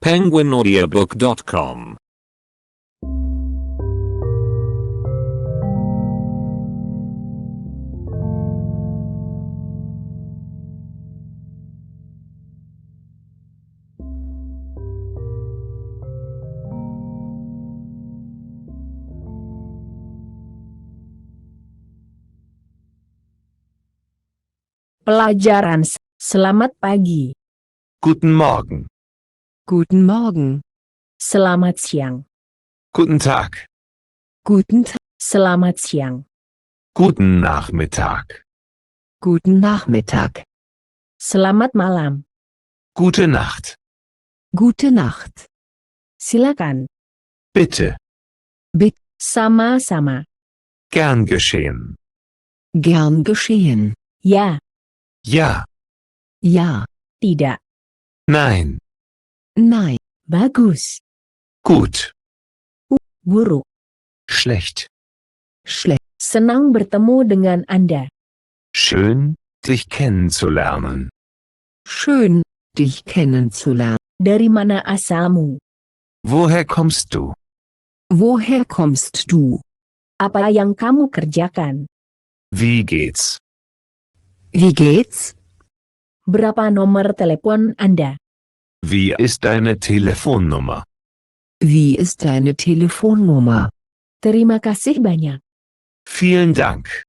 penguinaudiobook.com. Pelajaran. Selamat pagi. Guten Morgen. Guten Morgen. Selamat siang. Guten Tag. Guten Tag. Selamat siang. Guten Nachmittag. Guten Nachmittag. Selamat malam. Gute Nacht. Gute Nacht. Silakan. Bitte. Bitte. Sama-sama. Gern geschehen. Gern geschehen. Ya. Ja. Ja. Tidak. Nein. Nein. Bagus. Gut. Buruk. Schlecht. Schlecht. Senang bertemu dengan Anda. Schön, dich kennenzulernen. Schön, dich kennenzulernen. Dari mana asalmu? Woher kommst du? Woher kommst du? Apa yang kamu kerjakan? Wie geht's? Wie geht's? Berapa nomor telepon Anda? Wie ist deine Telefonnummer? Wie ist deine Telefonnummer? Terima kasih banyak. Vielen Dank.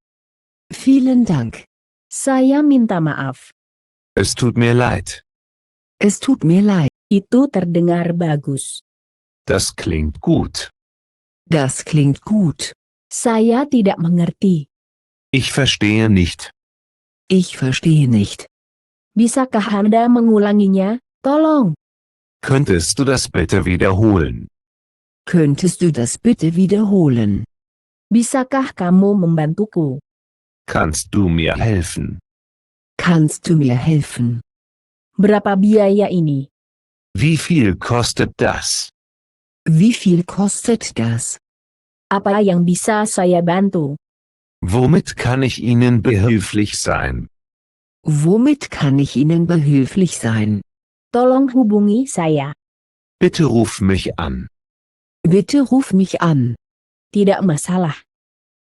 Vielen Dank. Saya minta maaf. Es tut mir leid. Es tut mir leid. Itu terdengar bagus. Das klingt gut. Das klingt gut. Saya tidak mengerti. Ich verstehe nicht. Ich verstehe nicht. Bisakah Anda mengulanginya? Tolong. Könntest du das bitte wiederholen? Könntest du das bitte wiederholen? Bisakah kamu membantuku? Kannst du mir helfen? Kannst du mir helfen? Berapa biaya ini? Wie viel kostet das? Wie viel kostet das? Apa yang bisa saya bantu? Womit kann ich Ihnen behilflich sein? Womit kann ich Ihnen behilflich sein? Tolong hubungi saya. Bitte ruf mich an. Bitte ruf mich an. Tidak masalah.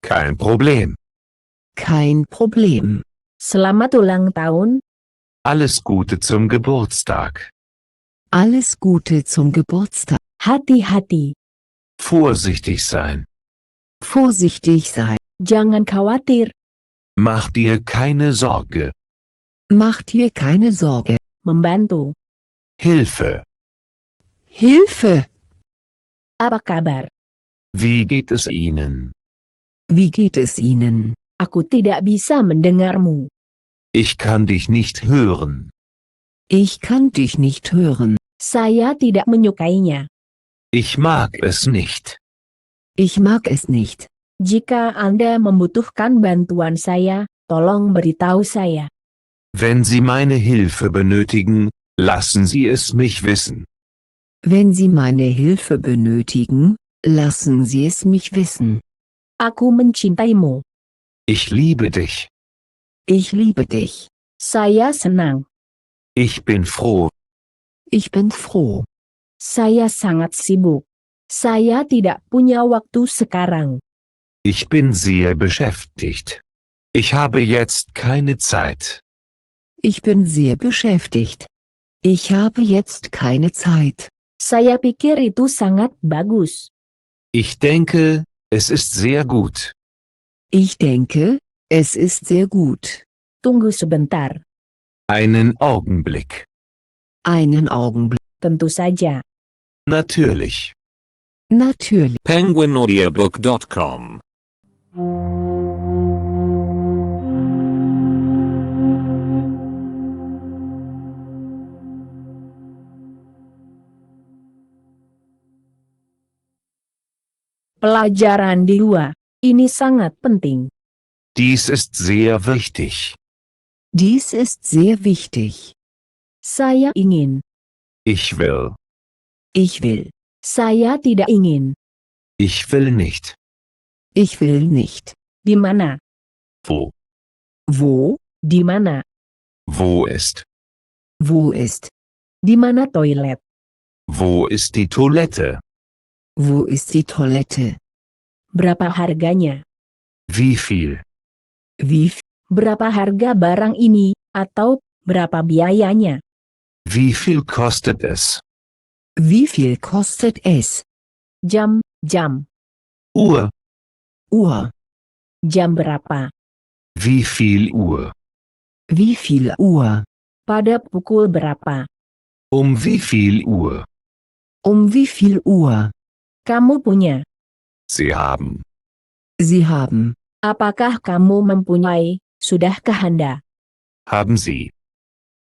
Kein Problem. Kein Problem. Selamat ulang tahun. Alles Gute zum Geburtstag. Alles Gute zum Geburtstag. Hati-hati. Vorsichtig sein. Vorsichtig sein. Jangan khawatir. Mach dir keine Sorge. Mach dir keine Sorge. Membantu. Hilfe. Hilfe! Apa kabar? Wie geht es Ihnen? Wie geht es Ihnen? Aku tidak bisa mendengarmu. Ich kann dich nicht hören. Ich kann dich nicht hören. Saya tidak menyukainya. Ich mag es nicht. Ich mag es nicht. Jika Anda membutuhkan bantuan saya, tolong beritahu saya. Wenn Sie meine Hilfe benötigen, lassen Sie es mich wissen. Wenn Sie meine Hilfe benötigen, lassen Sie es mich wissen. Aku mencintaimu. Ich liebe dich. Ich liebe dich. Saya senang. Ich bin froh. Ich bin froh. Saya sangat sibuk. Saya tidak punya waktu sekarang. Ich bin sehr beschäftigt. Ich habe jetzt keine Zeit. Ich bin sehr beschäftigt. Ich habe jetzt keine Zeit. Saya pikir itu sangat bagus. Ich denke, es ist sehr gut. Ich denke, es ist sehr gut. Tunggu sebentar. Einen Augenblick. Einen Augenblick. Tentu saja. Natürlich. Natürlich. penguinaudiobook.com. Pelajaran di 2. Ini sangat penting. Dies ist sehr wichtig. Dies ist sehr wichtig. Saya ingin. Ich will. Ich will. Saya tidak ingin. Ich will nicht. Ich will nicht. Di mana? Wo? Wo? Di mana? Wo ist? Wo ist? Di mana toilet? Wo ist die Toilette? Wo ist die Toilette? Berapa harganya? Wie viel? Wie, Berapa harga barang ini, atau berapa biayanya? Wie viel kostet es? wie viel kostet es? Jam, Uhr. Uhr. jam berapa? Wie viel Uhr? Wie viel Uhr? Pada pukul berapa? Wie viel Uhr? Wie viel Uhr? Kamu punya. Sie haben. Sie haben. Apakah kamu mempunyai? Sudahkah Anda? Haben Sie.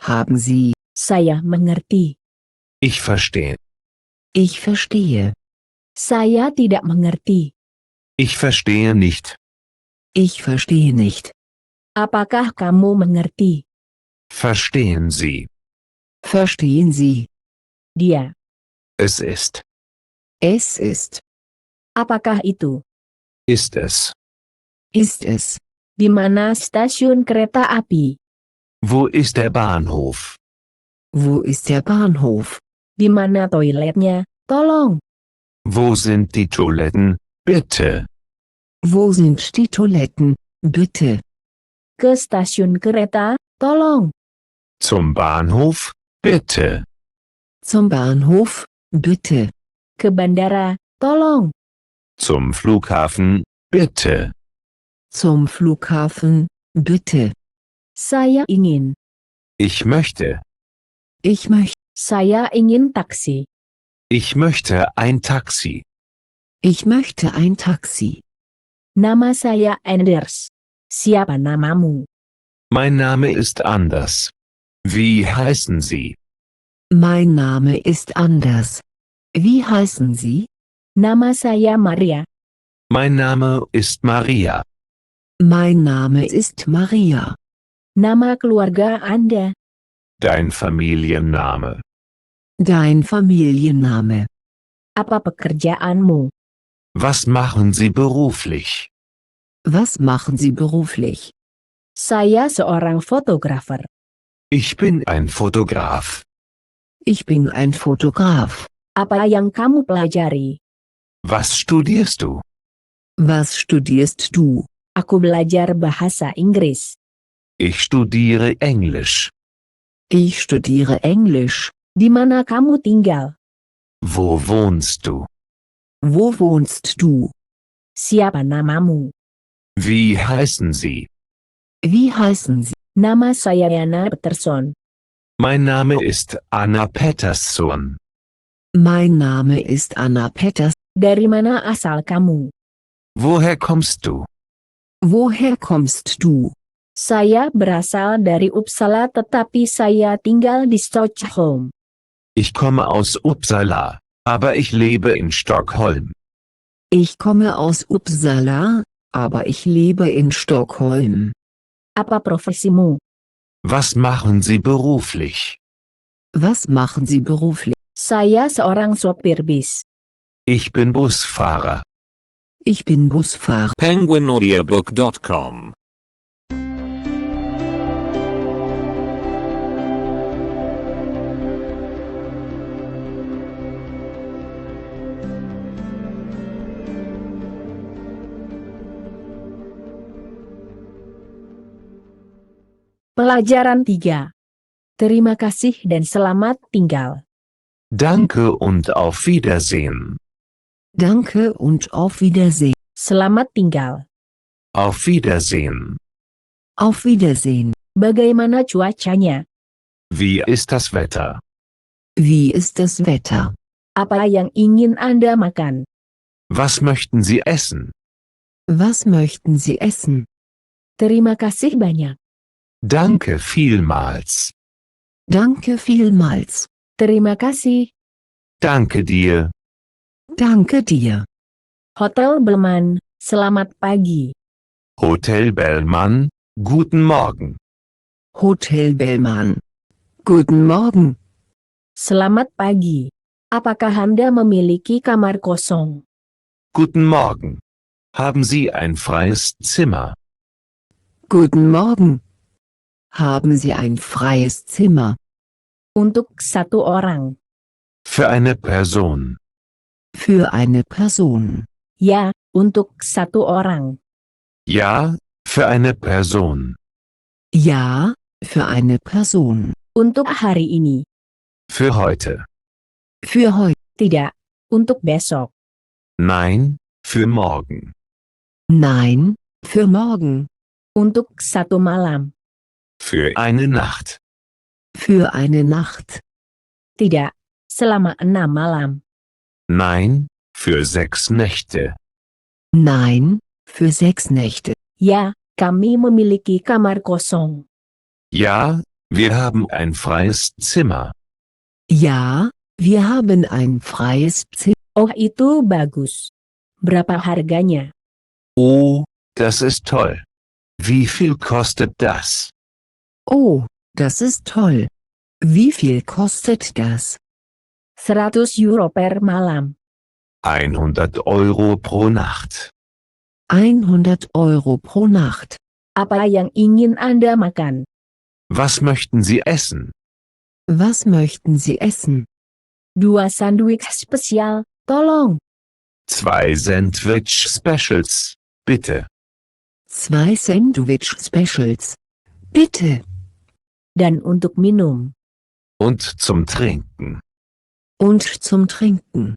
Haben Sie. Saya mengerti. Ich verstehe. Ich verstehe. Saya tidak mengerti. Ich verstehe nicht. Ich verstehe nicht. Apakah kamu mengerti? Verstehen Sie. Verstehen Sie. Dia. Es ist. Es ist. Apakah itu? Ist es. Ist es. Di mana stasiun kereta api? Wo ist der Bahnhof? Wo ist der Bahnhof? Di mana toiletnya? Tolong. Wo sind die Toiletten? Bitte. Wo sind die Toiletten? Bitte. Ke stasiun kereta? Tolong. Zum Bahnhof? Bitte. Zum Bahnhof? Bitte. Ke bandara? Tolong. Zum Flughafen? Bitte. Zum Flughafen? Bitte. Saya ingin. Ich möchte. Ich möchte. Saya ingin taksi. Ich möchte ein Taxi. Ich möchte ein Taxi. Nama saya Anders. Siapa namamu? Mein Name ist Anders. Wie heißen Sie? Mein Name ist Anders. Wie heißen Sie? Nama saya Maria. Mein Name ist Maria. Mein Name ist Maria. Nama keluarga Anda. Dein Familienname. Dein Familienname. Apa pekerjaanmu? Was machen Sie beruflich? Was machen Sie beruflich? Saya seorang fotografer. Ich bin ein Fotograf. Ich bin ein Fotograf. Apa yang kamu pelajari? Was studierst du? Was studierst du? Aku belajar bahasa Inggris. Ich studiere Englisch. Ich studiere Englisch. Di mana kamu tinggal? Wo wohnst du? Wo wohnst du? Siapa namamu? Wie heißen Sie? Wie heißen Sie? Nama saya Yana Peterson. Mein Name ist Anna Pettersson. Mein Name ist Anna Petters. Dari mana asal kamu? Woher kommst du? Woher kommst du? Saya berasal dari Uppsala tetapi saya tinggal di Stockholm. Ich komme aus Uppsala, aber ich lebe in Stockholm. Ich komme aus Uppsala, aber ich lebe in Stockholm. Apa profesimu? Was machen Sie beruflich? Was machen Sie beruflich? Saya seorang sopir bis. Ich bin Busfahrer. Ich bin Busfahrer. penguinaudiobook.com Pelajaran 3. Terima kasih dan selamat tinggal. Danke und auf Wiedersehen. Danke und auf Wiedersehen. Selamat tinggal. Auf Wiedersehen. Auf Wiedersehen. Bagaimana cuacanya? Wie ist das Wetter? Wie ist das Wetter? Apa yang ingin Anda makan? Was möchten Sie essen? Was möchten Sie essen? Terima kasih banyak. Danke vielmals. Danke vielmals. Terima kasih. Danke dir. Danke dir. Hotel Belman, selamat pagi. Hotel Bellman, guten Morgen. Hotel Bellman. Guten Morgen. Selamat pagi. Apakah Anda memiliki kamar kosong? Guten Morgen. Haben Sie ein freies Zimmer? Guten Morgen. Haben Sie ein freies Zimmer? Untuk satu orang. Für eine Person. Für eine Person. Ya, untuk satu orang. Ja, für eine Person. Ja, für eine Person. Untuk hari ini. Für heute. Für heute. Tidak. Untuk besok. Nein, für morgen. Nein, für morgen. Untuk satu malam. Für eine Nacht. Für eine Nacht. Tidak. Selama 6 malam. Nein, für 6 Nächte. Nein, für 6 Nächte. Ya, kami memiliki kamar kosong. Ja, wir haben ein freies Zimmer. Ja, wir haben ein freies Zimmer. Oh, itu bagus. Berapa harganya? Oh, das ist toll. Wie viel kostet das? Oh, das ist toll. Wie viel kostet das? 100 euro per malam. 100 Euro pro Nacht. 100 Euro pro Nacht. Apa yang ingin Anda makan? Was möchten Sie essen? Was möchten Sie essen? 2 sandwich spesial, tolong. 2 Sandwich Specials, bitte. 2 Sandwich Specials. Bitte. Dan untuk minum. Und zum Trinken. Und zum Trinken.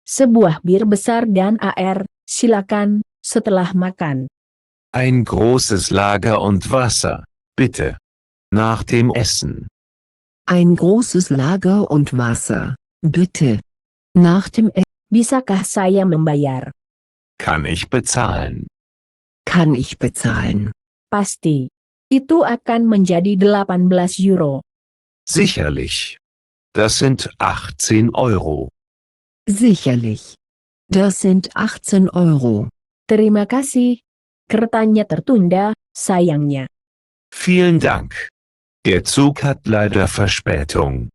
Sebuah bir besar dan air, silakan, setelah makan. Ein großes Lager und Wasser, bitte. Nach dem Essen. Ein großes Lager und Wasser. Bitte. Nach dem Essen. Bisakah saya membayar? Kann ich bezahlen? Kann ich bezahlen? Pasti. Itu akan menjadi 18 euro. Sicherlich. Das sind 18 Euro. Sicherlich. Das sind 18 Euro. Terima kasih. Keretanya tertunda, sayangnya. Vielen Dank. Der Zug hat leider Verspätung.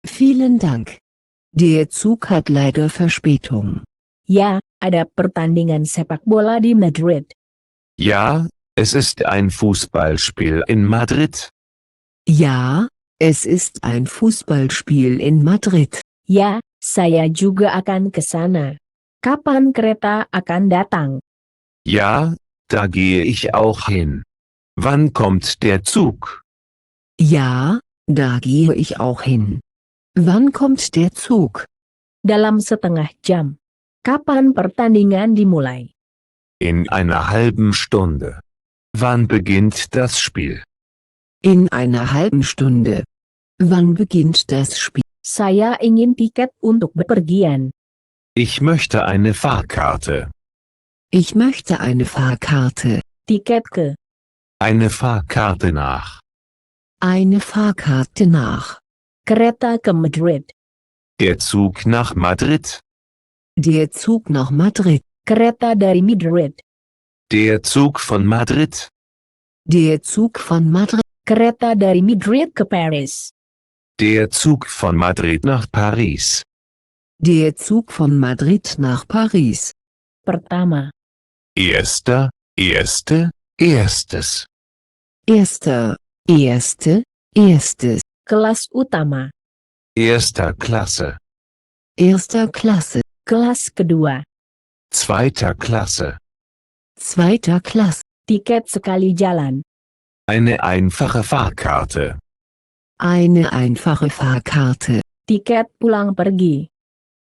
Vielen Dank. Der Zug hat leider Verspätung. Ya, ada pertandingan sepak bola di Madrid. Ja, es ist ein Fußballspiel in Madrid. Ja, es ist ein Fußballspiel in Madrid. Ya, saya juga akan ke sana. Kapan kereta akan datang? Ja, da gehe ich auch hin. Wann kommt der Zug? Ja, da gehe ich auch hin. Wann kommt der Zug? Dalam setengah jam. Kapan pertandingan dimulai? In einer halben Stunde. Wann beginnt das Spiel? In einer halben Stunde. Wann beginnt das Spiel? Saya ingin tiket untuk bepergian. Ich möchte eine Fahrkarte. Ich möchte eine Fahrkarte. Tiket ke. Eine Fahrkarte nach. Eine Fahrkarte nach. Kereta ke Madrid. Der Zug nach Madrid. Der Zug nach Madrid. Kereta dari Madrid. Der Zug von Madrid. Der Zug von Madrid. Kereta dari Madrid ke Paris. Der Zug von Madrid nach Paris. Der Zug von Madrid nach Paris. Pertama. Erster, erstes. Erster, erstes. Kelas utama. Erster Klasse. Erster Klasse. Kelas kedua. Zweiter Klasse. Zweiter Klasse. Tiket sekali jalan. Eine einfache Fahrkarte. Eine einfache Fahrkarte. Tiket pulang pergi.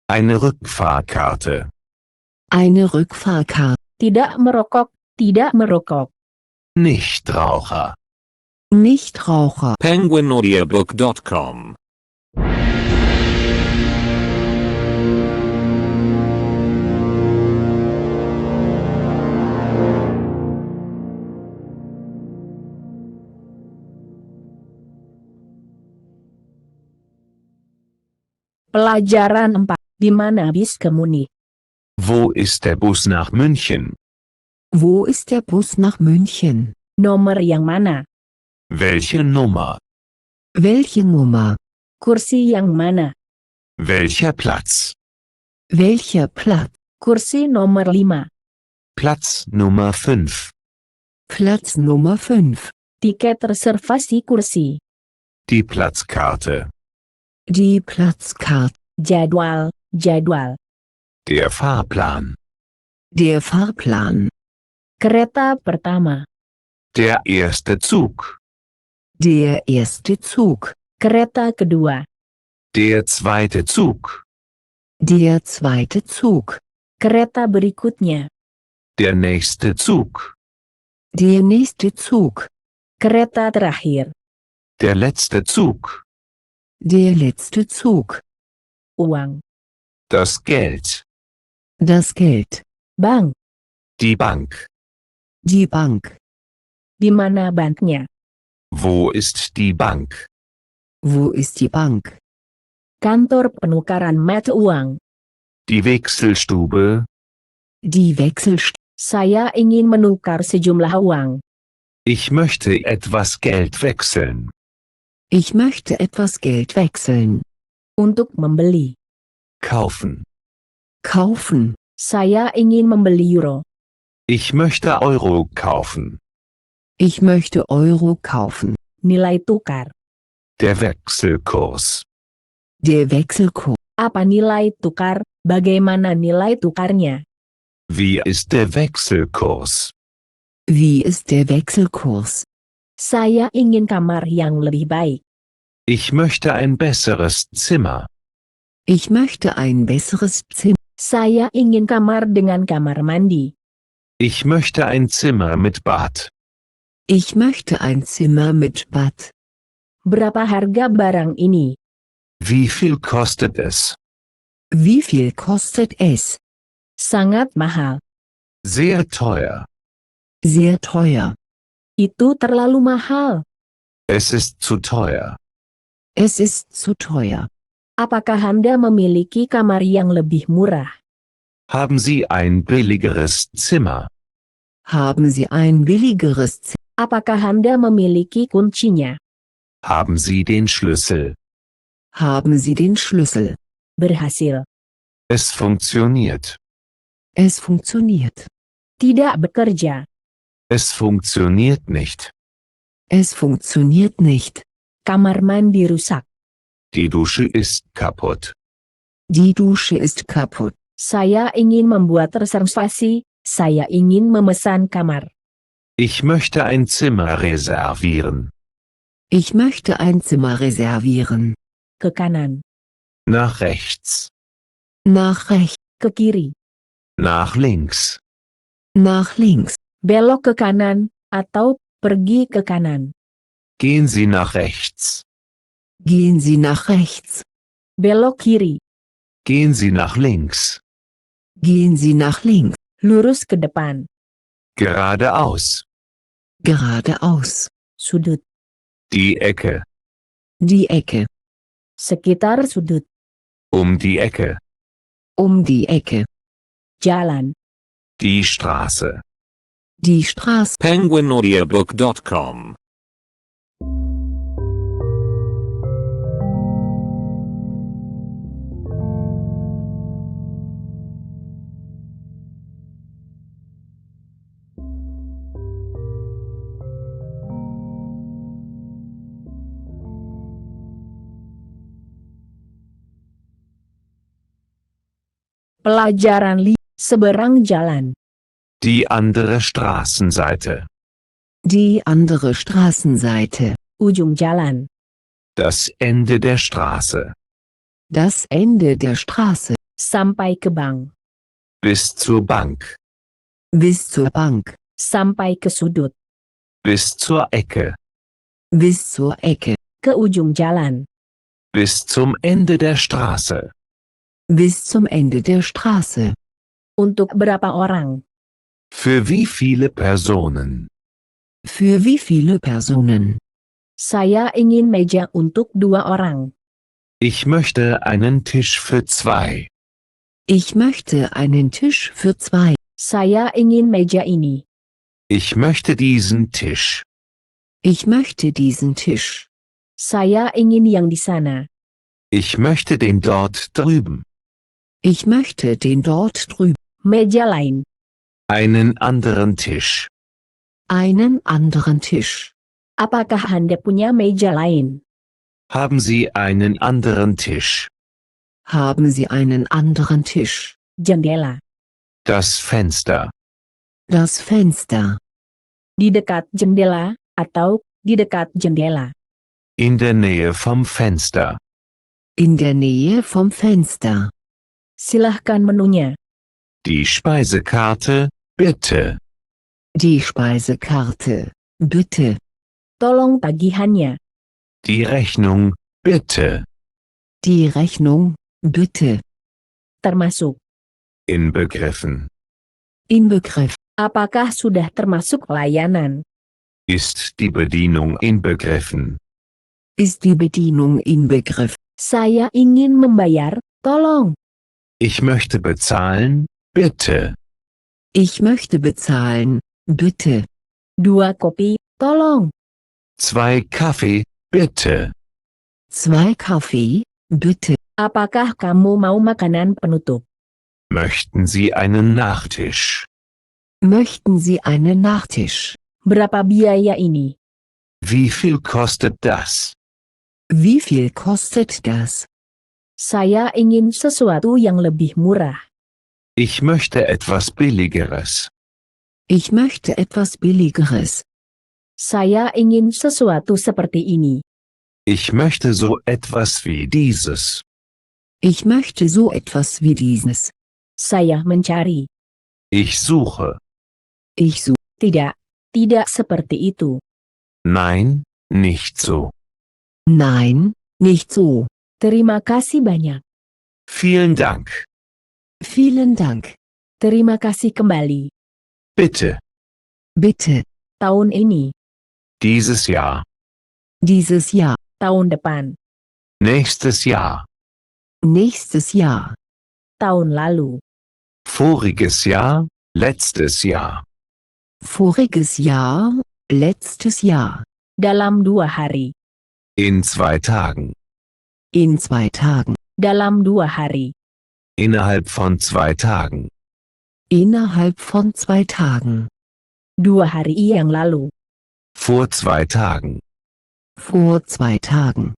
Eine Rückfahrkarte. Eine Rückfahrkarte. Tidak merokok, tidak merokok. Nichtraucher. Nichtraucher. penguinaudiobook.com Pelajaran 4. Di mana bis ke Munich? Wo ist der Bus nach München? Wo ist der Bus nach München? Nomor yang mana? Welche Nummer? Welche Nummer? Kursi yang mana? Welcher Platz? Welcher Platz? Kursi nomor 5. Platz Nummer 5. Platz Nummer 5. Tiket reservasi kursi. Die Platzkarte. Die Platzkarte. Jadwal, jadwal. Der Fahrplan. Der Fahrplan. Kereta pertama. Der erste Zug. Der erste Zug. Kereta kedua. Der zweite Zug. Der zweite Zug. Kereta berikutnya. Der nächste Zug. Der nächste Zug. Kereta terakhir. Der letzte Zug. Der letzte Zug. Uang. Das Geld. Das Geld. Bank. Die Bank. Die Bank. Di mana banknya? Wo ist die Bank? Wo ist die Bank? Kantor penukaran mata uang. Die Wechselstube. Die Wechselstube. Saya ingin menukar sejumlah uang. Ich möchte etwas Geld wechseln. Ich möchte etwas Geld wechseln. Untuk membeli. Kaufen. Kaufen. Saya ingin membeli euro. Ich möchte Euro kaufen. Ich möchte Euro kaufen. Nilai tukar. Der Wechselkurs. Der Wechselkurs. Apa nilai tukar? Bagaimana nilai tukarnya? Wie ist der Wechselkurs? Wie ist der Wechselkurs? Saya ingin kamar yang lebih baik. Ich möchte ein besseres Zimmer. Ich möchte ein besseres Zimmer. Saya ingin kamar dengan kamar mandi. Ich möchte ein Zimmer mit Bad. Ich möchte ein Zimmer mit Bad. Berapa harga barang ini? Wie viel kostet es? Wie viel kostet es? Sangat mahal. Sehr teuer. Sehr teuer. Itu terlalu mahal. Es ist zu teuer. Es ist zu teuer. Apakah Anda memiliki kamar yang lebih murah? Haben Sie ein billigeres Zimmer? Haben Sie ein billigeres Zimmer? Apakah Anda memiliki kuncinya? Haben Sie den Schlüssel? Haben Sie den Schlüssel? Berhasil. Es funktioniert. Es funktioniert. Tidak bekerja. Es funktioniert nicht. Es funktioniert nicht. Kamar mandi rusak. Die Dusche ist kaputt. Die Dusche ist kaputt. Saya ingin membuat reservasi. Saya ingin memesan kamar. Ich möchte ein Zimmer reservieren. Ich möchte ein Zimmer reservieren. Ke kanan. Nach rechts. Nach rechts. Ke kiri. Nach links. Nach links. Belok ke kanan, atau pergi ke kanan. Gehen Sie nach rechts. Gehen Sie nach rechts. Belok kiri. Gehen Sie nach links. Gehen Sie nach links. Lurus ke depan. Geradeaus. Geradeaus. Sudut. Die Ecke. Die Ecke. Sekitar sudut. Um die Ecke. Um die Ecke. Jalan. Die Straße. Die Straße. penguinaudiobook.com Pelajaran seberang jalan. Die andere Straßenseite. Die andere Straßenseite. Ujung jalan. Das Ende der Straße. Das Ende der Straße. Sampai ke bank. Bis zur Bank. Bis zur Bank. Sampai ke sudut. Bis zur Ecke. Bis zur Ecke. Ke ujung jalan. Bis zum Ende der Straße. Bis zum Ende der Straße. Untuk berapa orang? Für wie viele Personen? Für wie viele Personen? Saya ingin meja untuk 2 orang. Ich möchte einen Tisch für 2. Ich möchte einen Tisch für 2. Saya ingin meja ini. Ich möchte diesen Tisch. Ich möchte diesen Tisch. Saya ingin yang di sana. Ich möchte den dort drüben. Ich möchte den dort drüben. Meja lain. Einen anderen Tisch. Einen anderen Tisch. Apakah Anda punya meja lain? Haben Sie einen anderen Tisch? Haben Sie einen anderen Tisch? Jendela. Das Fenster. Das Fenster. Di dekat jendela, atau di dekat jendela. In der Nähe vom Fenster. In der Nähe vom Fenster. Silahkan menunya. Die Speisekarte, bitte. Die Speisekarte, bitte. Tolong tagihannya. Die Rechnung, bitte. Die Rechnung, bitte. Termasuk. Inbegriffen. Inbegriff. Apakah sudah termasuk layanan? Ist die Bedienung inbegriffen? Ist die Bedienung inbegriffen? Saya ingin membayar, tolong. Ich möchte bezahlen, bitte. Ich möchte bezahlen, bitte. 2 kopi, tolong. 2 Kaffee, bitte. 2 Kaffee, bitte. Apakah kamu mau makanan penutup? Möchten Sie einen Nachtisch? Möchten Sie einen Nachtisch? Berapa biaya ini? Wie viel kostet das? Wie viel kostet das? Saya ingin sesuatu yang lebih murah. Ich möchte etwas Billigeres. Ich möchte etwas Billigeres. Saya ingin sesuatu seperti ini. Ich möchte so etwas wie dieses. Ich möchte so etwas wie dieses. Saya mencari. Ich suche. Ich suche. Tidak seperti itu. Nein, nicht so. Nein, nicht so. Terima kasih banyak. Vielen Dank. Vielen Dank. Terima kasih kembali. Bitte. Bitte. Tahun ini, Dieses Jahr. Dieses Jahr. tahun depan, Nächstes Jahr. Nächstes Jahr. tahun lalu, Voriges Jahr. Letztes Jahr. Voriges Jahr. Letztes Jahr. dalam 2 hari, In 2 Tagen. In 2 Tagen. dalam 2 hari, Innerhalb von 2 Tagen. Innerhalb von 2 Tagen. 2 hari yang lalu, Vor 2 Tagen. Vor 2 Tagen.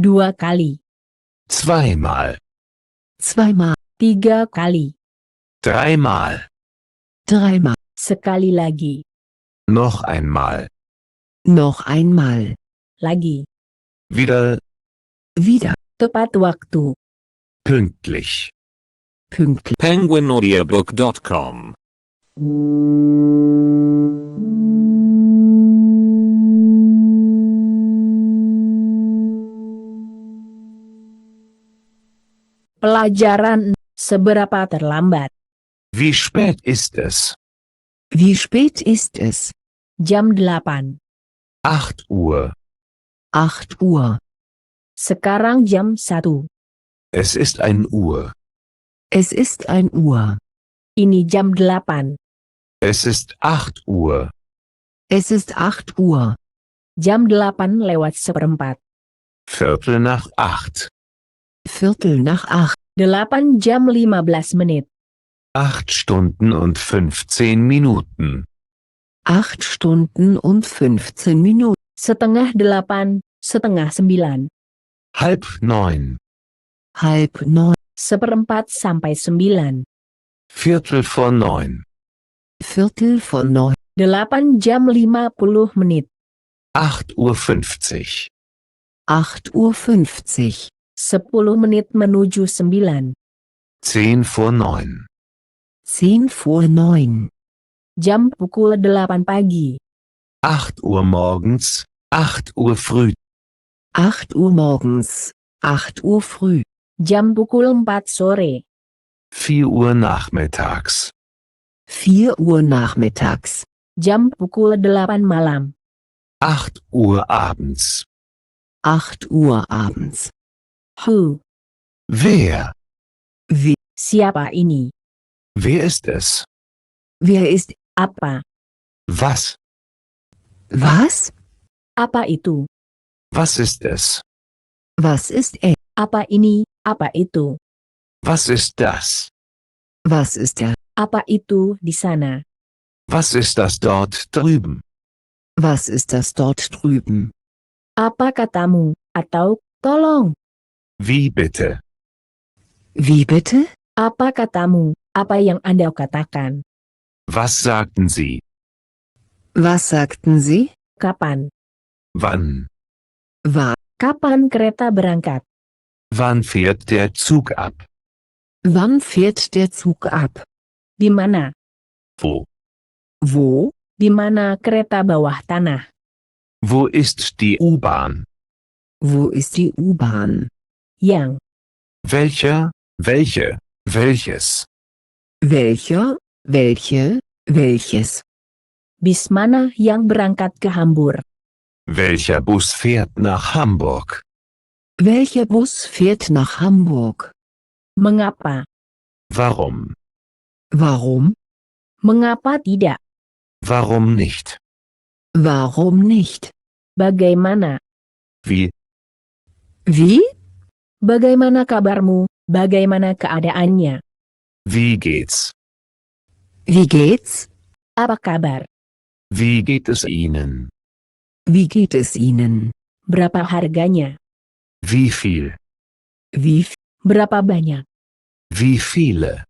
2 kali, Zweimal. Zweimal. 3 kali, Dreimal. Dreimal. sekali lagi, Noch einmal. Noch einmal. lagi, Wieder. Wieder. tepat waktu. Pünktlich. Pünktlich. penguinaudiobook.com Pelajaran seberapa terlambat? Wie spät ist es? Wie spät ist es? Jam 8. 8 Uhr. 8 Uhr. Sekarang jam 1. Es ist 1 Uhr. Es ist 1 Uhr. Ini jam 8. Es ist 8 Uhr. Es ist 8 Uhr. Jam 8 lewat seperempat. Viertel nach 8. Viertel nach 8. 8 jam 15 menit. 8 Stunden und 15 Minuten. 8 Stunden und 15 Minuten. Setengah 8, setengah 9. Halb 9. Halb 9. Seperempat sampai 9. Viertel vor 9. Viertel vor 9. 8 jam 50 menit. 8 Uhr 50. 8 Uhr 50. 10 menit menuju 9. 10 vor 9. 10 vor 9. Jam pukul 8 pagi. 8 Uhr morgens. 8 Uhr früh. 8 Uhr morgens. 8 Uhr früh. Jam pukul 4 sore. 4 Uhr nachmittags. 4 Uhr nachmittags. Jam pukul 8 malam. 8 Uhr abends. 8 Uhr abends. Who? Wer? Wie? Siapa ini? Wer ist es? Wer ist? Apa? Was? Was? Apa itu? Was ist es? Was ist er? Apa ini? Apa itu? Was ist das? Was ist er? Apa itu di sana? Was ist das dort drüben? Was ist das dort drüben? Apa katamu? Atau, tolong. Wie bitte? Wie bitte? Apa katamu? Apa yang Anda katakan? Was sagten Sie? Was sagten Sie? Kapan? Wann? Kapan kereta berangkat? Wann fährt der Zug ab? Wann fährt der Zug ab? Di mana? Wo? Wo? Di mana kereta bawah tanah? Wo ist die U-Bahn? Wo ist die U-Bahn? Yang. Welcher? Welche? Welches? Welcher? Welche? Welches? Bis mana yang berangkat ke Hamburg? Welcher Bus fährt nach Hamburg? Welcher Bus fährt nach Hamburg? Mengapa? Warum? Warum? Mengapa tidak? Warum nicht? Warum nicht? Bagaimana? Wie? Wie? Bagaimana kabarmu? Bagaimana keadaannya? Wie geht's? Wie geht's? Apa kabar? Wie geht es Ihnen? Wie geht es Ihnen? Berapa harganya? Wie viel? Wie, Berapa banyak? Wie viele?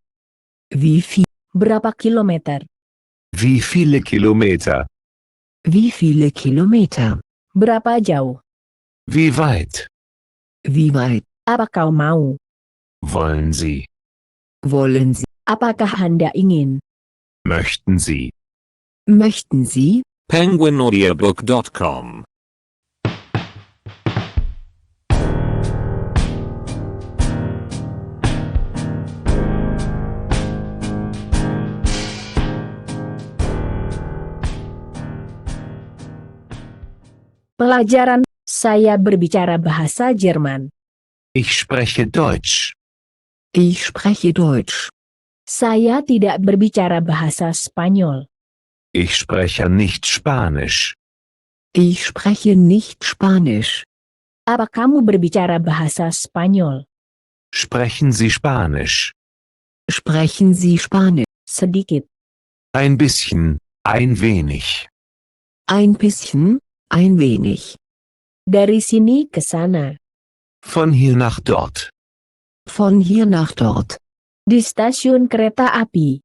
wie viel? Berapa kilometer? Wie viele Kilometer? Wie viele Kilometer? Berapa jauh? Wie weit? Wie weit? Apa kau mau? Wollen Sie? Wollen Sie? Apakah Anda ingin? Möchten Sie? Möchten Sie? penguinaudiobook.com Pelajaran, saya berbicara bahasa Jerman. Ich spreche Deutsch. Ich spreche Deutsch. Saya tidak berbicara bahasa Spanyol. Ich spreche nicht Spanisch. Ich spreche nicht Spanisch. Apa kamu berbicara bahasa Spanyol? Sprechen Sie Spanisch? Sprechen Sie Spanisch? Sedikit. Ein bisschen, ein wenig. Ein bisschen, ein wenig. Dari sini ke sana. Von hier nach dort. Von hier nach dort. Di stasiun kereta api.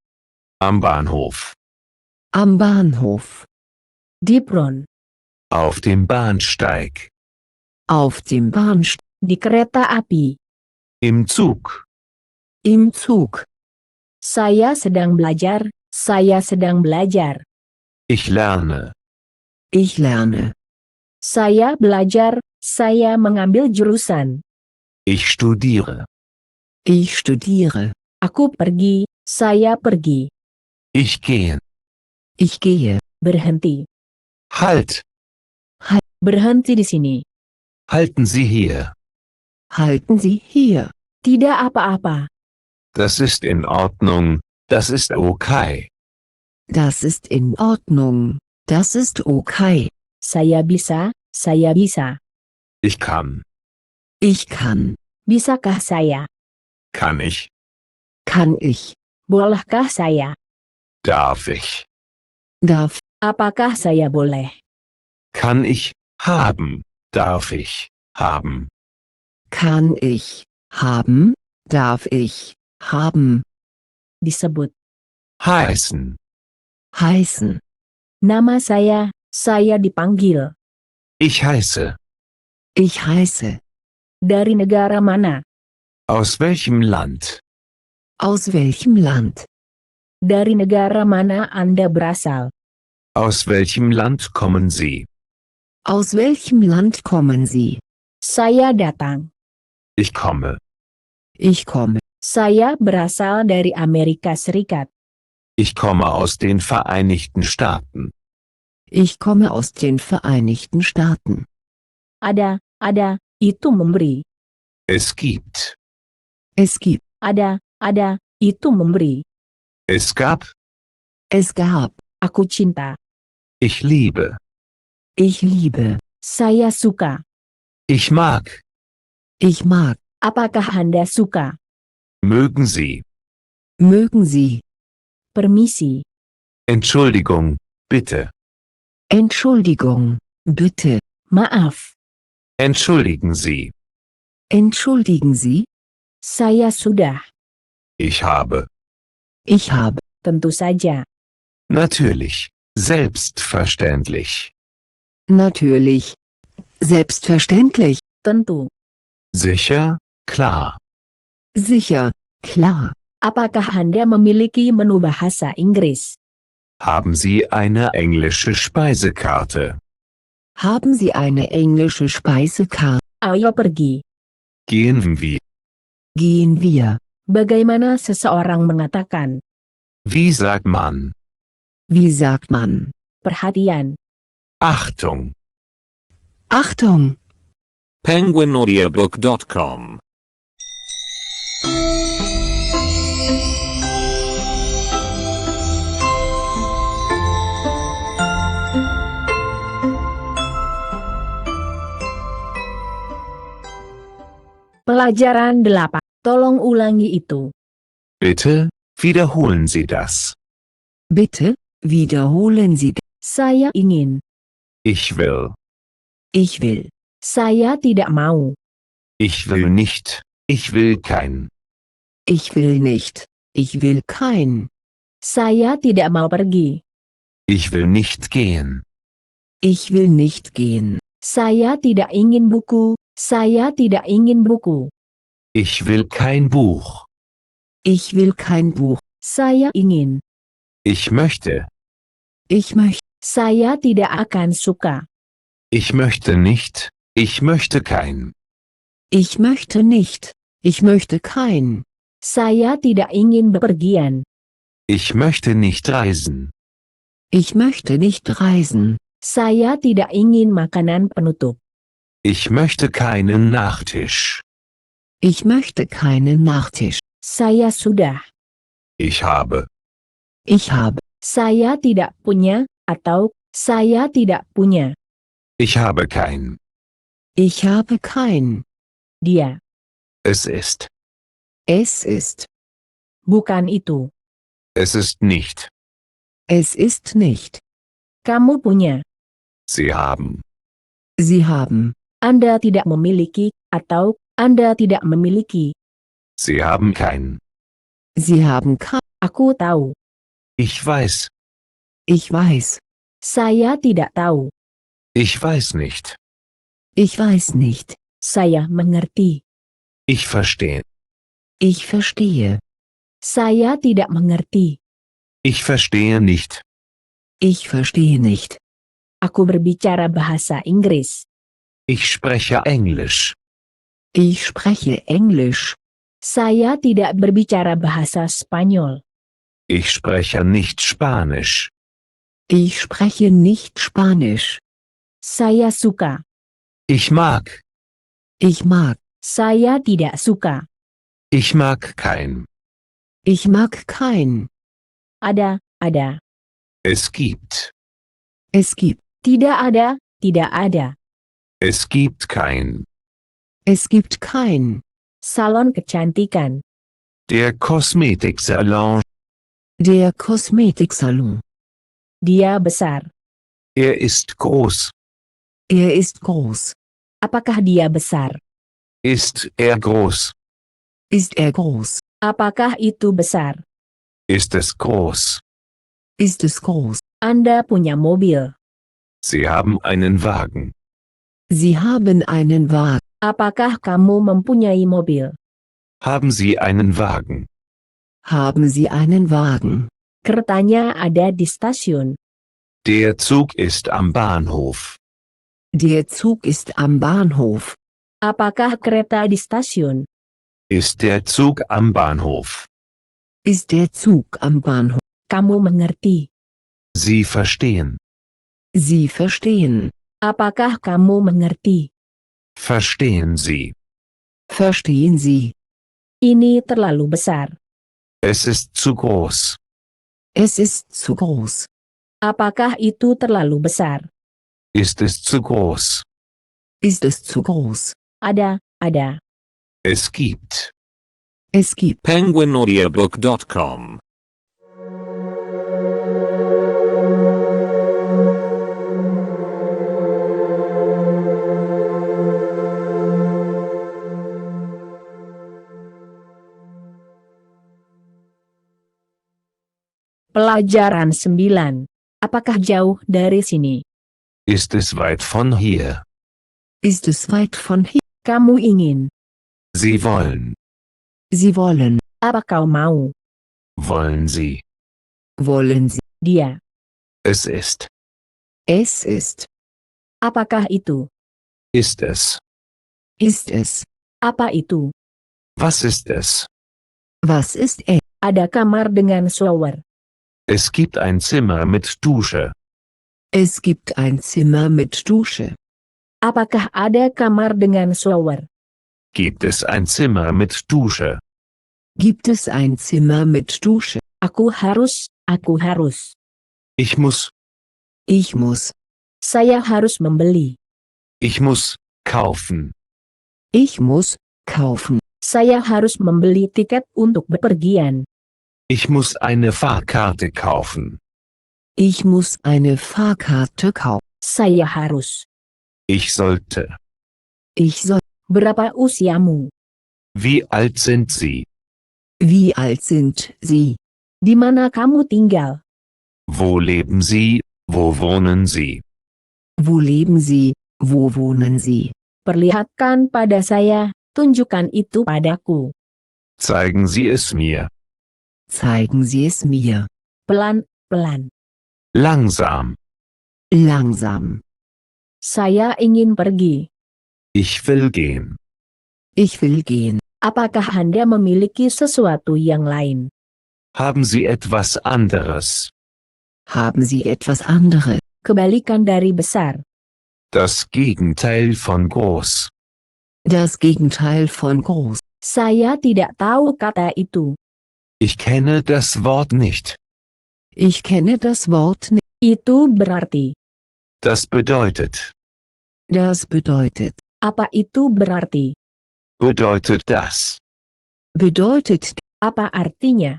Am Bahnhof. Am Bahnhof. Di Bron. Auf dem Bahnsteig. Auf dem Bahnsteig. Di kereta api. Im Zug. Im Zug. Saya sedang belajar. Saya sedang belajar. Ich lerne. Ich lerne. Saya belajar. Saya mengambil jurusan. Ich studiere. Ich studiere. Aku pergi. Saya pergi. Ich gehe. Ich gehe. Berhenti. Halt. Berhenti di sini. Halten Sie hier. Halten Sie hier. Tidak apa-apa. Das ist in Ordnung. Das ist okay. Das ist in Ordnung. Das ist okay. Saya bisa. Saya bisa. Ich kann. Ich kann. Bisakah saya? Kann ich. Kann ich. Bolehkah saya? Darf ich. Darf. Apakah saya boleh? Kann ich. Haben. Darf ich. Haben. Kann ich. Haben. Darf ich. Haben. Disebut. Heißen. Heißen. Nama saya dipanggil. Ich heiße. Ich heiße. Dari negara mana? Aus welchem Land? Aus welchem Land? Dari negara mana Anda berasal? Aus welchem Land kommen Sie? Aus welchem Land kommen Sie? Saya datang. Ich komme. Ich komme. Saya berasal dari Amerika Serikat. Ich komme aus den Vereinigten Staaten. Ich komme aus den Vereinigten Staaten. Ada, itu memberi. Es gibt. Es gibt. Ada, itu memberi. Es gab. Es gab. Aku cinta. Ich liebe. Ich liebe. Saya suka. Ich mag. Ich mag. Apakah Anda suka? Mögen Sie. Mögen Sie. Permisi. Entschuldigung, bitte. Entschuldigung. Bitte. Maaf. Entschuldigen Sie. Entschuldigen Sie. Saya sudah. Ich habe. Ich habe. Tentu saja. Natürlich. Selbstverständlich. Natürlich. Selbstverständlich. Tentu. Sicher? Klar. Sicher. Klar. Apakah Anda memiliki menu bahasa Inggris? Haben Sie eine englische Speisekarte? Haben Sie eine englische Speisekarte? Ayo pergi. Gehen wir. Gehen wir. Bagaimana seseorang mengatakan? Wie sagt man? Wie sagt man? Perhatian. Achtung! Achtung! penguinaudiobook.com Pelajaran 8. Tolong ulangi itu. Bitte, wiederholen Sie das. Bitte, wiederholen Sie. Saya ingin. Ich will. Ich will. Saya tidak mau. Ich will nicht. Ich will kein. Ich will nicht. Ich will kein. Saya tidak mau pergi. Ich will nicht gehen. Ich will nicht gehen. Saya tidak ingin buku. Saya tidak ingin buku. Ich will kein Buch. Ich will kein Buch. Saya ingin. Ich möchte. Ich möchte. Saya tidak akan suka. Ich möchte nicht. Ich möchte kein. Ich möchte nicht. Ich möchte kein. Saya tidak ingin bepergian. Ich möchte nicht reisen. Ich möchte nicht reisen. Saya tidak ingin makanan penutup. Ich möchte keinen Nachtisch. Ich möchte keinen Nachtisch. Saya sudah. Ich habe. Ich habe. Saya tidak punya, atau saya tidak punya. Ich habe kein. Ich habe kein. Dia. Es ist. Es ist. Bukan itu. Es ist nicht. Es ist nicht. Kamu punya. Sie haben. Sie haben. Anda tidak memiliki, atau Anda tidak memiliki. Sie haben kein. Sie haben kein. Aku tahu. Ich weiß. Ich weiß. Saya tidak tahu. Ich weiß nicht. Ich weiß nicht. Saya mengerti. Ich verstehe. Ich verstehe. Saya tidak mengerti. Ich verstehe nicht. Ich verstehe nicht. Aku berbicara bahasa Inggris. Ich spreche Englisch. Ich spreche Englisch. Saya tidak berbicara bahasa Spanyol. Ich spreche nicht Spanisch. Ich spreche nicht Spanisch. Saya suka. Ich mag. Ich mag. Saya tidak suka. Ich mag kein. Ich mag kein. Ada. Es gibt. Es gibt. Tidak ada. Es gibt kein. Es gibt kein. Salon kecantikan. Der Kosmetiksalon. Der Kosmetiksalon. Dia besar. Er ist groß. Er ist groß. Apakah dia besar? Ist er groß? Ist er groß? Apakah itu besar? Ist es groß? Ist es groß? Anda punya mobil. Sie haben einen Wagen. Sie haben einen Wagen. Apakah kamu mempunyai mobil? Haben Sie einen Wagen? Haben Sie einen Wagen? Keretanya ada di stasiun. Der Zug ist am Bahnhof. Der Zug ist am Bahnhof. Apakah kereta di stasiun? Ist der Zug am Bahnhof? Ist der Zug am Bahnhof? Kamu mengerti. Sie verstehen. Sie verstehen. Apakah kamu mengerti? Verstehen Sie. Verstehen Sie. Ini terlalu besar. Es ist zu groß. Es ist zu groß. Apakah itu terlalu besar? Ist es zu groß? Ist es zu groß? Ada. Es gibt. Es gibt. penguinaudiobook.com Pelajaran 9. Apakah jauh dari sini? Ist es weit von hier? Ist es weit von hier? Kamu ingin. Sie wollen. Sie wollen. Apa kau mau? Wollen Sie. Wollen Sie. Dia. Es ist. Es ist. Apakah itu? Ist es. Ist es. Apa itu? Was ist es? Was ist es? Ada kamar dengan shower. Es gibt ein Zimmer mit Dusche. Es gibt ein Zimmer mit Dusche. Apakah ada kamar dengan shower? Gibt es ein Zimmer mit Dusche? Gibt es ein Zimmer mit Dusche? Aku harus. Ich muss. Ich muss. Saya harus membeli. Ich muss kaufen. Ich muss kaufen. Saya harus membeli tiket untuk bepergian. Ich muss eine Fahrkarte kaufen. Ich muss eine Fahrkarte kaufen. Saya harus. Ich sollte. Ich soll. Berapa usiamu? Wie alt sind Sie? Wie alt sind Sie? Di mana kamu tinggal? Wo leben Sie? Wo wohnen Sie? Wo leben Sie? Wo wohnen Sie? Perlihatkan pada saya, tunjukkan itu padaku. Zeigen Sie es mir. Zeigen Sie es mir. Pelan-pelan. Langsam. Langsam. Saya ingin pergi. Ich will gehen. Ich will gehen. Apakah Anda memiliki sesuatu yang lain? Haben Sie etwas anderes? Haben Sie etwas anderes? Kebalikan dari besar. Das Gegenteil von groß. Das Gegenteil von groß. Saya tidak tahu kata itu. Ich kenne das Wort nicht. Ich kenne das Wort nicht. Itu berarti. Das bedeutet. Das bedeutet. Apa itu berarti? Bedeutet das. Bedeutet. Apa artinya?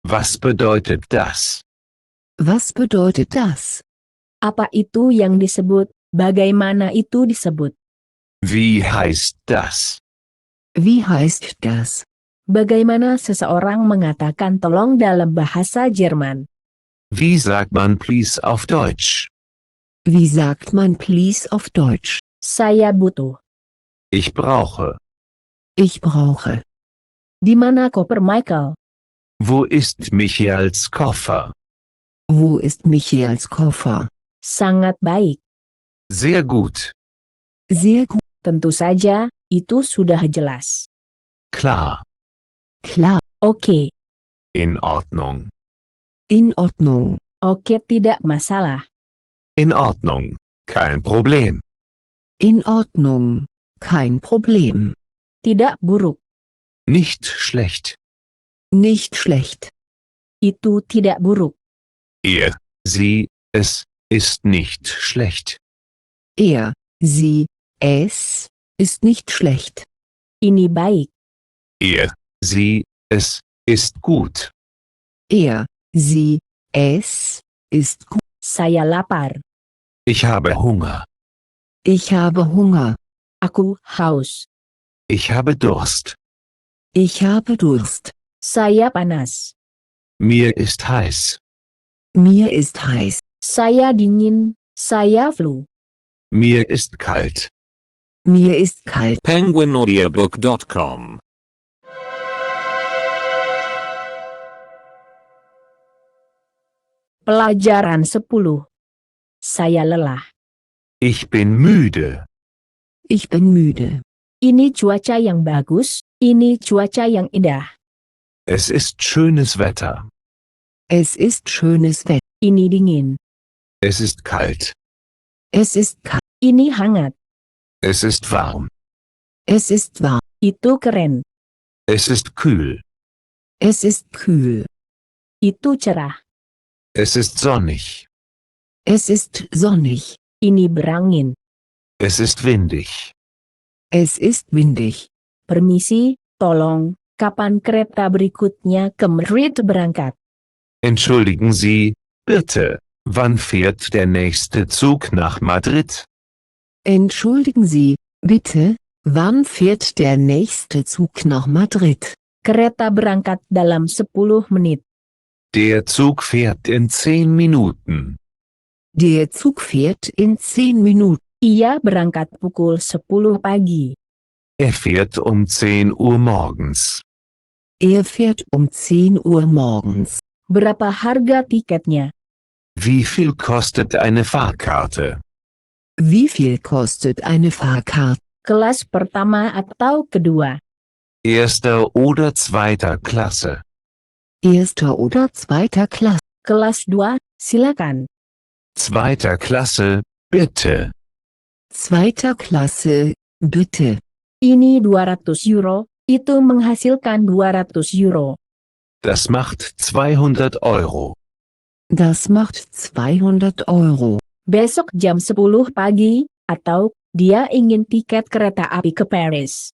Was bedeutet das? Was bedeutet das? Apa itu yang disebut? Bagaimana itu disebut? Wie heißt das? Wie heißt das? Bagaimana seseorang mengatakan tolong dalam bahasa Jerman? Wie sagt man please auf Deutsch? Wie sagt man please auf Deutsch? Saya butuh. Ich brauche. Ich brauche. Di mana koper Michael? Wo ist Michaels Koffer? Wo ist Michaels Koffer? Sangat baik. Sehr gut. Sehr gut. Tentu saja, itu sudah jelas. Klar. Klar. Oke. In Ordnung. In Ordnung. Oke, tidak masalah. In Ordnung. Kein Problem. In Ordnung. Kein Problem. Tidak buruk. Nicht schlecht. Nicht schlecht. Itu tidak buruk. Er, sie, es, ist nicht schlecht. Er, sie, es, ist nicht schlecht. Ini baik. Er, sie, es, ist gut. Er, sie, es, ist gut. Saya lapar. Ich habe Hunger. Ich habe Hunger. Aku haus. Ich habe Durst. Ich habe Durst. Saya panas. Mir ist heiß. Mir ist heiß. Saya dingin. Saya flu. Mir ist kalt. Mir ist kalt. penguinaudiobook.com Pelajaran 10. Saya lelah. Ich bin müde. Ich bin müde. Ini cuaca yang bagus, ini cuaca yang indah. Es ist schönes Wetter. Es ist schönes Wetter. Ini dingin. Es ist kalt. Es ist kalt. Ini hangat. Es ist warm. Es ist warm. Itu keren. Es ist kühl. Es ist kühl. Itu cerah. Es ist sonnig. Es ist sonnig. Ini berangin. Es ist windig. Es ist windig. Permisi, tolong, kapan kereta berikutnya ke Madrid berangkat? Entschuldigen Sie, bitte, wann fährt der nächste Zug nach Madrid? Entschuldigen Sie, bitte, wann fährt der nächste Zug nach Madrid? Kereta berangkat dalam 10 menit. Der Zug fährt in 10 Minuten. Der Zug fährt in 10 Minuten. Ia berangkat pukul 10 pagi. Er fährt um 10 Uhr morgens. Er fährt um 10 Uhr morgens. Berapa harga tiketnya? Wie viel kostet eine Fahrkarte? Wie viel kostet eine Fahrkarte? Kelas pertama atau kedua? Erster oder zweiter Klasse? Erster oder zweiter Klasse? Kelas 2, silakan. Zweiter Klasse, bitte. Zweiter Klasse, bitte. Ini 200 euro, itu menghasilkan 200 euro. Das macht 200 Euro. Das macht 200 Euro. Besok jam 10 pagi, atau dia ingin tiket kereta api ke Paris.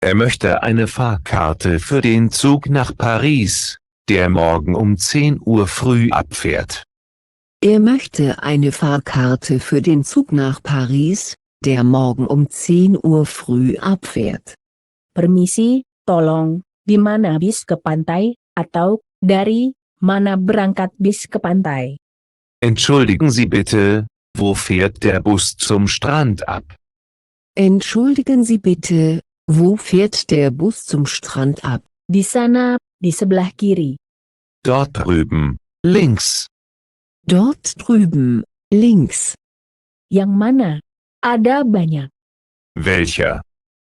Er möchte eine Fahrkarte für den Zug nach Paris, der morgen um 10 Uhr früh abfährt. Er möchte eine Fahrkarte für den Zug nach Paris, der morgen um 10 Uhr früh abfährt. Permisi, tolong, di mana bis ke pantai, atau dari mana berangkat bis ke pantai? Entschuldigen Sie bitte, wo fährt der Bus zum Strand ab? Entschuldigen Sie bitte, wo fährt der Bus zum Strand ab? Di sana, di sebelah kiri. Dort drüben, links. Dort drüben, links. Yang mana? Ada banyak. Welcher?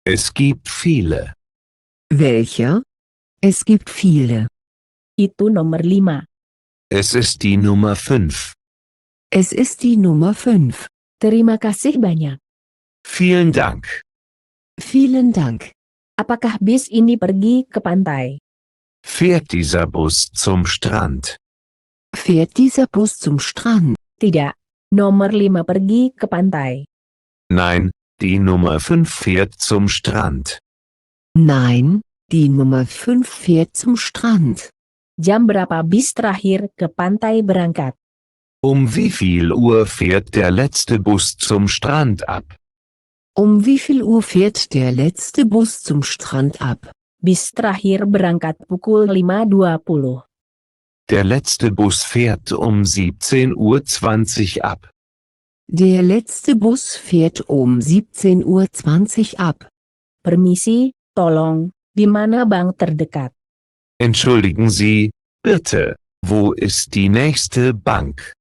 Es gibt viele. Welcher? Es gibt viele. Itu nomor 5. Es ist die Nummer 5. Es ist die Nummer 5. Terima kasih banyak. Vielen Dank. Vielen Dank. Apakah bis ini pergi ke pantai? Fährt dieser Bus zum Strand? Fährt dieser Bus zum Strand? Tidak. Nomor 5 pergi ke pantai. Nein, die Nummer 5 fährt zum Strand. Nein, die Nummer 5 fährt zum Strand. Jam berapa bis terakhir ke pantai berangkat? Um wie viel Uhr fährt der letzte Bus zum Strand ab? Um wie viel Uhr fährt der letzte Bus zum Strand ab? Bis terakhir berangkat pukul 5.20. Der letzte Bus fährt um 17:20 Uhr ab. Der letzte Bus fährt um 17:20 Uhr ab. Permisi, tolong, di mana bank terdekat? Entschuldigen Sie, bitte, wo ist die nächste Bank?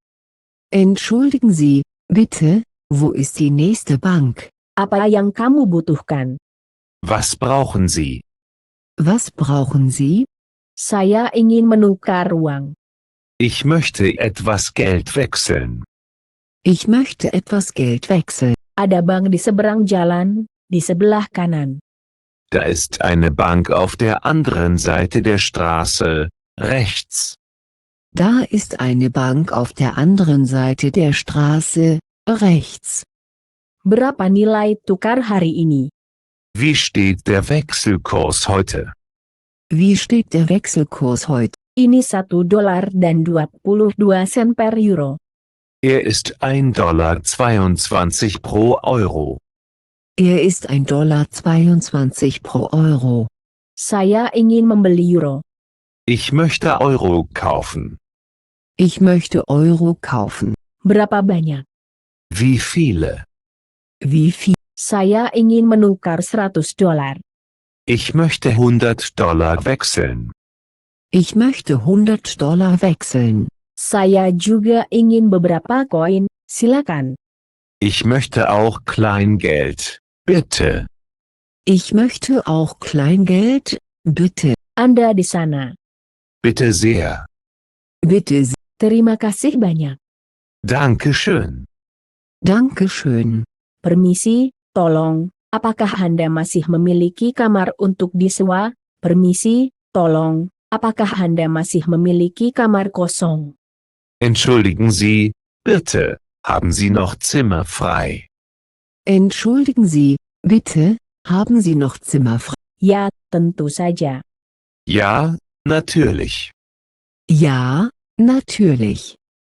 Entschuldigen Sie, bitte, wo ist die nächste Bank? Apa yang kamu butuhkan? Was brauchen Sie? Was brauchen Sie? Saya ingin menukar uang. Ich möchte etwas Geld wechseln. Ich möchte etwas Geld wechseln. Ada bank di seberang jalan, di sebelah kanan. Da ist eine Bank auf der anderen Seite der Straße, rechts. Da ist eine Bank auf der anderen Seite der Straße, rechts. Berapa nilai tukar hari ini? Wie steht der Wechselkurs heute? Wie steht der Wechselkurs heute? Ini $1 dan 22 sen per euro. Er ist $1,22 pro Euro. Er ist $1,22 pro Euro. Saya ingin membeli euro. Ich möchte Euro kaufen. Ich möchte Euro kaufen. Berapa banyak? Wie viele? Wie viel? Saya ingin menukar $100. Ich möchte $100 wechseln. Ich möchte $100 wechseln. Saya juga ingin beberapa koin, silakan. Ich möchte auch Kleingeld. Bitte. Ich möchte auch Kleingeld, bitte. Anda di sana. Bitte sehr. Bitte. Terima kasih banyak. Dankeschön. Dankeschön. Permisi, tolong, apakah Anda masih memiliki kamar untuk disewa? Permisi, tolong, apakah Anda masih memiliki kamar kosong? Entschuldigen Sie, bitte, haben Sie noch Zimmer frei? Entschuldigen Sie, bitte, haben Sie noch Zimmer frei? Ya, tentu saja. Ja, natürlich. Ja, natürlich.